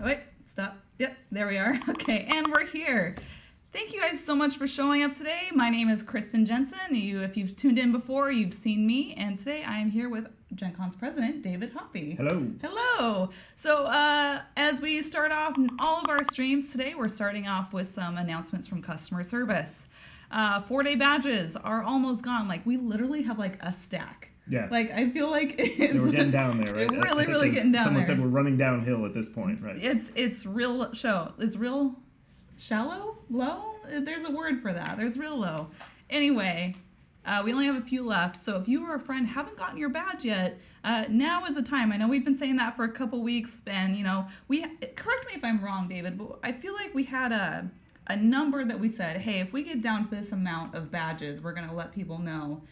Wait, stop. Yep, there we are. Okay, and we're here. Thank you guys so much for showing up today. My name is Kristen Jensen. If you've tuned in before, you've seen me, and today I am here with Gen Con's president, David Hoppy. Hello. Hello. So as we start off all of our streams today, we're starting off with some announcements from customer service. 4-day badges are almost gone. Like, we literally have like a stack. Yeah. Like, I feel like we're getting down there, right? Really getting down someone there. said we're running downhill at this point, right? It's real show. It's real shallow? Low? There's a word for that. There's real low. Anyway, we only have a few left. So if you or a friend haven't gotten your badge yet, now is the time. I know we've been saying that for a couple weeks, and correct me if I'm wrong, David, but I feel like we had a number that we said, hey, if we get down to this amount of badges, we're gonna let people know.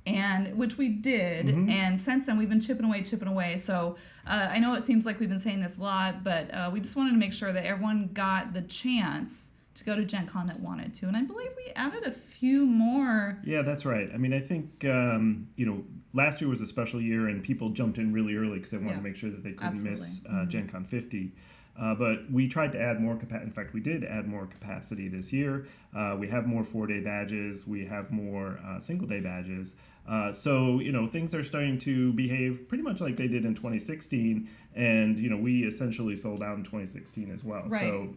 And which we did, and since then we've been chipping away. So I know it seems like we've been saying this a lot, but we just wanted to make sure that everyone got the chance to go to Gen Con that wanted to. And I believe we added a few more. Yeah, that's right. I mean, I think, last year was a special year and people jumped in really early because they wanted to make sure that they couldn't miss Gen Con 50. But we tried to add more capacity. In fact, we did add more capacity this year. We have more 4-day badges. We have more single-day badges. So things are starting to behave pretty much like they did in 2016. And, we essentially sold out in 2016 as well. Right. So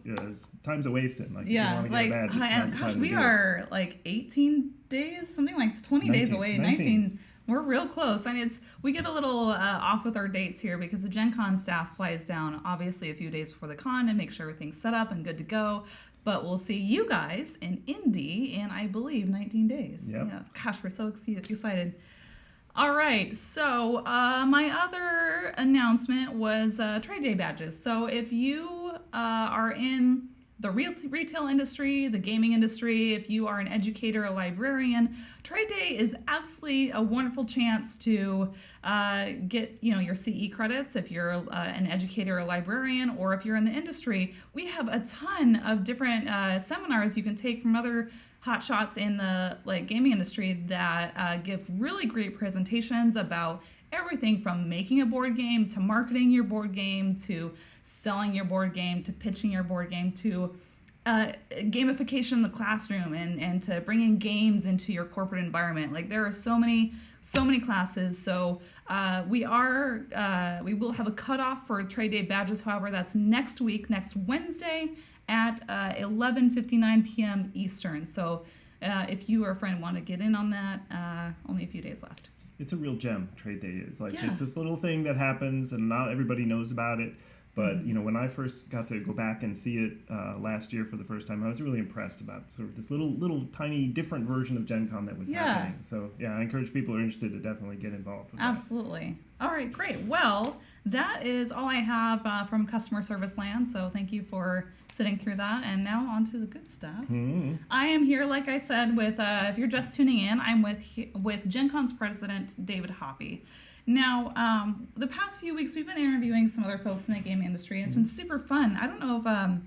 time's a wasting. Like, yeah, if you want to get a badge, now's the time to we do are like 18 days, something like 20 days away. 19. We're real close. I mean, we get a little off with our dates here because the Gen Con staff flies down obviously a few days before the con and make sure everything's set up and good to go. But we'll see you guys in Indy in, I believe, 19 days. Yep. Yeah. Gosh, we're so excited. All right. So my other announcement was trade day badges. So if you are in the retail industry, the gaming industry, if you are an educator, a librarian, Trade Day is absolutely a wonderful chance to get your CE credits if you're an educator or a librarian, or if you're in the industry. We have a ton of different seminars you can take from other hotshots in the gaming industry that give really great presentations about everything from making a board game to marketing your board game to selling your board game to pitching your board game to gamification in the classroom and to bringing games into your corporate environment. Like, there are so many classes. So we will have a cutoff for Trade Day badges. However, that's next week, next Wednesday at 11:59 p.m. Eastern. So if you or a friend want to get in on that, only a few days left. It's a real gem. Trade Day is it's this little thing that happens and not everybody knows about it. But when I first got to go back and see it last year for the first time, I was really impressed about sort of this little tiny different version of Gen Con that was happening. So I encourage people who are interested to definitely get involved with Absolutely. All right, great. Well, that is all I have from Customer Service Land. So thank you for sitting through that. And now on to the good stuff. I am here, like I said, with if you're just tuning in, I'm with Gen Con's president, David Hoppy. Now, the past few weeks, we've been interviewing some other folks in the gaming industry, and it's been super fun. I don't know if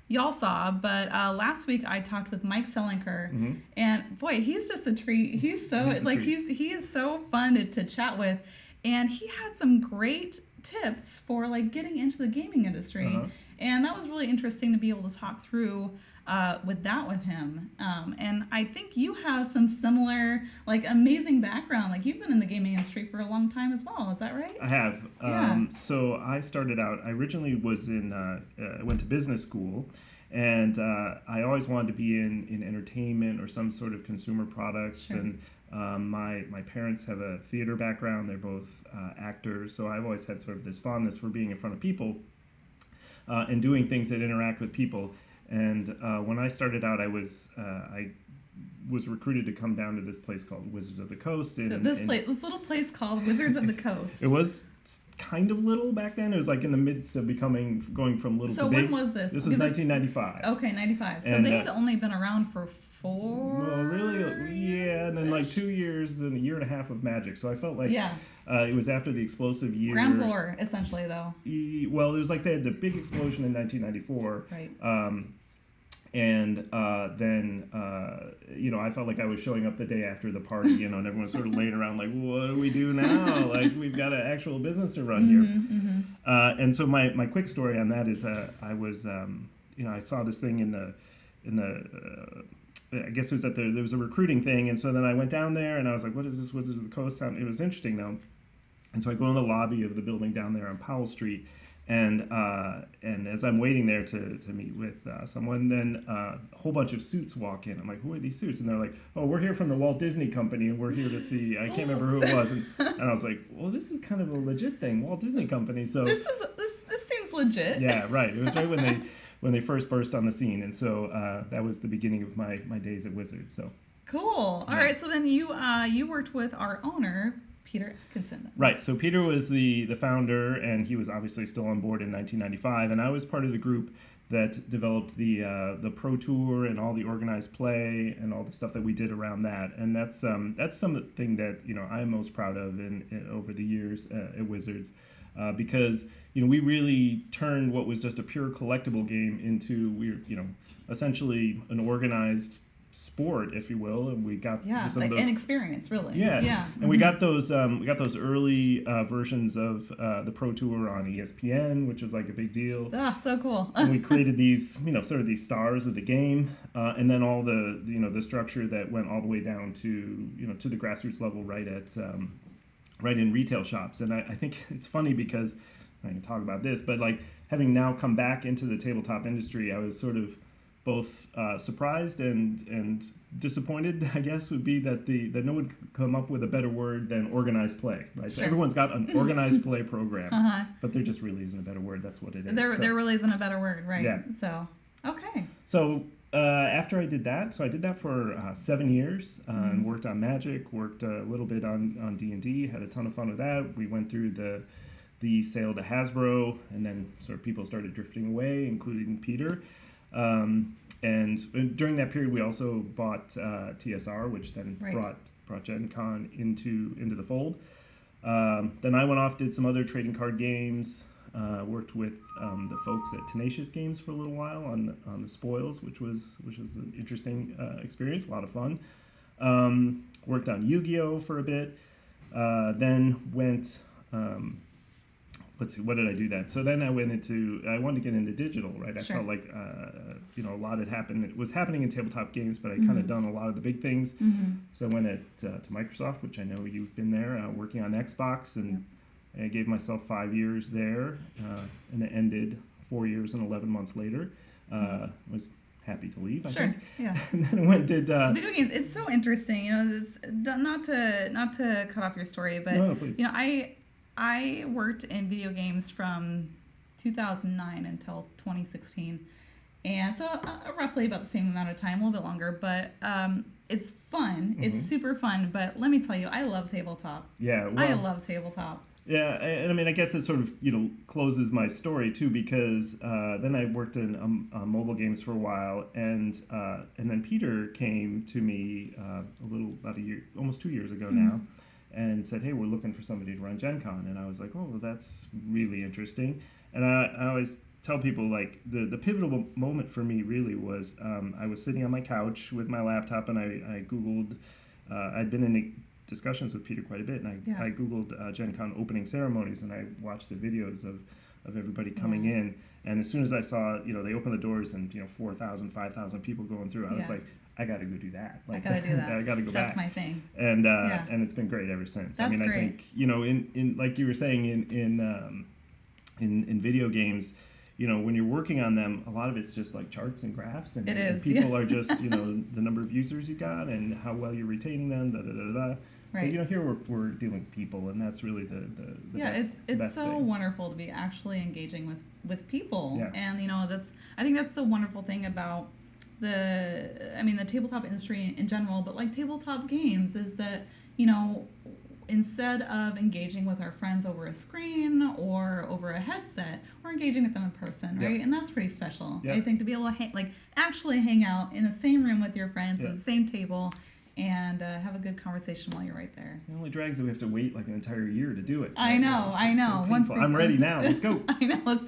y'all saw, but last week I talked with Mike Selinker, and boy, he's just a treat. He's so he is so fun to chat with, and he had some great tips for getting into the gaming industry, and that was really interesting to be able to talk through with him. And I think you have some similar, amazing background. You've been in the gaming industry for a long time as well. Is that right? I have. So I started out, I originally was went to business school, and I always wanted to be in entertainment or some sort of consumer products. Sure. And my parents have a theater background. They're both actors. So I've always had sort of this fondness for being in front of people and doing things that interact with people. And when I started out, I was recruited to come down to this place called Wizards of the Coast. This little place called Wizards of the Coast. It was kind of little back then. It was in the midst of going from little to big. So when was this? This was 1995. Okay, 95. So they had only been around for 4 Well, really, yeah, and then 2 years and a year and a half of Magic. So I felt like it was after the explosive years. Ground floor, essentially, though. Well, it was they had the big explosion in 1994. Right. And then, I felt like I was showing up the day after the party, and everyone's sort of laying around like, what do we do now? Like, we've got an actual business to run here. And so my quick story on that is I was, I saw this thing in the I guess it was there was a recruiting thing, and so then I went down there and I was like, what is this Wizards of the Coast sound? It was interesting though. And so I go in the lobby of the building down there on Powell Street, and as I'm waiting there to meet with someone, then a whole bunch of suits walk in. I'm like, who are these suits? And they're like, oh, we're here from the Walt Disney Company, and we're here to see, I can't remember who it was. And I was like, well, this is kind of a legit thing, Walt Disney Company. So this seems legit. Yeah, right. It was right when they first burst on the scene, and so that was the beginning of my days at Wizards. So cool. All right. So then you worked with our owner, Peter Atkinson. Right. So Peter was the founder, and he was obviously still on board in 1995, and I was part of the group that developed the Pro Tour and all the organized play and all the stuff that we did around that. And that's something that I'm most proud of in over the years at Wizards, because we really turned what was just a pure collectible game into essentially an organized sport, if you will, and we got some of those, an experience, really. Yeah. And we got those early versions of the Pro Tour on ESPN, which was like a big deal. Ah, so cool. And we created these, sort of these stars of the game, and then all the the structure that went all the way down to to the grassroots level, right in retail shops. And I think it's funny because I can talk about this, but like having now come back into the tabletop industry, I was sort of both surprised and disappointed, I guess, would be that no one could come up with a better word than organized play, right? Sure. So everyone's got an organized play program, but there just really isn't a better word. That's what it is. There really isn't a better word, right? Yeah. So, okay. So after I did that, for 7 years and worked on Magic, worked a little bit on D&D, had a ton of fun with that. We went through the sale to Hasbro, and then sort of people started drifting away, including Peter. And during that period, we also bought TSR, which then brought Gen Con into the fold. Then I went off, did some other trading card games, worked with the folks at Tenacious Games for a little while on the spoils, which was an interesting experience, a lot of fun. Worked on Yu-Gi-Oh for a bit, then went. Let's see, what did I do then? So then I wanted to get into digital, right? I felt like, a lot had happened. It was happening in tabletop games, but I kind of done a lot of the big things. So I went to Microsoft, which I know you've been there, working on Xbox, and I gave myself 5 years there, and it ended 4 years and 11 months later. I was happy to leave, I think. Yeah. And then I went and did... video games, it's so interesting, it's, not to cut off your story, but, no, please. I worked in video games from 2009 until 2016, and so roughly about the same amount of time, a little bit longer, but it's fun. It's super fun, but let me tell you, I love tabletop. Yeah, well, I love tabletop. Yeah, and I mean, I guess it sort of, closes my story, too, because then I worked in mobile games for a while, and then Peter came to me about a year, almost 2 years ago now, and said, hey, we're looking for somebody to run Gen Con. And I was like, oh, well, that's really interesting. And I always tell people, like, the pivotal moment for me really was I was sitting on my couch with my laptop, and I Googled, I'd been in discussions with Peter quite a bit, and I Googled Gen Con opening ceremonies, and I watched the videos of everybody coming in. And as soon as I saw, they opened the doors and, 4,000, 5,000 people going through, I was like, I got to go do that. Like, I got to do that. I got to go back. That's my thing. And it's been great ever since. That's great. I think, in like you were saying, in video games, when you're working on them, a lot of it's just like charts and graphs, and, and people are just, the number of users you got and how well you're retaining them, Right. But here we're dealing with people, and that's really the best, it's best so thing. Wonderful to be actually engaging with people, Yeah. And I think that's the wonderful thing about the tabletop industry in general, but like tabletop games is that instead of engaging with our friends over a screen or over a headset, we're engaging with them in person, right? And that's pretty special. I think to be able to actually hang out in the same room with your friends at the same table and have a good conversation while you're right there. The only drag is that we have to wait like an entire year to do it. I know. So I'm ready now. Let's go. I know. Let's